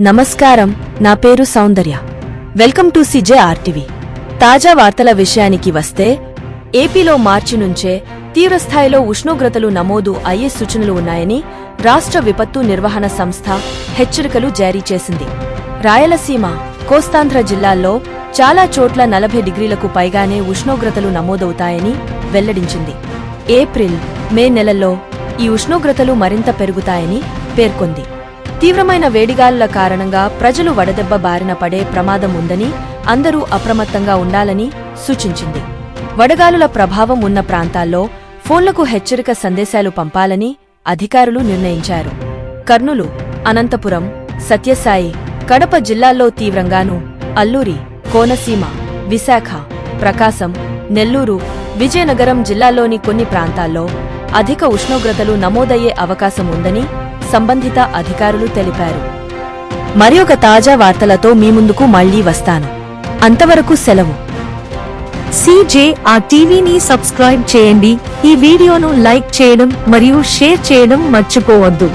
నమస్కారం, నా పేరు సౌందర్య. Welcome to CJRTV. తాజా వార్తల విషయానికి వస్తే, ఏపీలో మార్చి నుంచే తీవ్రస్థాయిలో ఉష్ణోగ్రతలు నమోదు అయ్యే సూచనలు ఉన్నాయని రాష్ట్ర విపత్తు నిర్వహణ సంస్థ హెచ్చరికలు జారీ చేసింది. రాయలసీమ, కోస్తాంధ్ర జిల్లాల్లో చాలా చోట్ల 40 డిగ్రీలకు పైగానే ఉష్ణోగ్రతలు నమోదవుతాయని వెల్లడించింది. ఏప్రిల్, మే నెలల్లో ఈ ఉష్ణోగ్రతలు మరింత పెరుగుతాయని పేర్కొంది. తీవ్రమైన వేడిగాలుల కారణంగా ప్రజలు వడదెబ్బ బారిన పడే ప్రమాదం ఉందని, అందరూ అప్రమత్తంగా ఉండాలని సూచించింది. వడగాలుల ప్రభావం ఉన్న ప్రాంతాల్లో ఫోన్లకు హెచ్చరిక సందేశాలు పంపాలని అధికారులు నిర్ణయించారు. కర్నూలు, అనంతపురం, సత్యసాయి, కడప జిల్లాల్లో తీవ్రంగానూ, అల్లూరి, కోనసీమ, విశాఖ, ప్రకాశం, నెల్లూరు, విజయనగరం జిల్లాల్లోని కొన్ని ప్రాంతాల్లో అధిక ఉష్ణోగ్రతలు నమోదయ్యే అవకాశం ఉందని సంబంధిత అధికారులు తెలిపారు. మరొక తాజా వార్తలతో మీ ముందుకు మళ్లీ వస్తాను. అంతవరకు సెలవు. CJRTVని సబ్స్క్రైబ్ చేయండి. ఈ వీడియోను లైక్ చేయడం మరియు షేర్ చేయడం మర్చిపోవద్దు.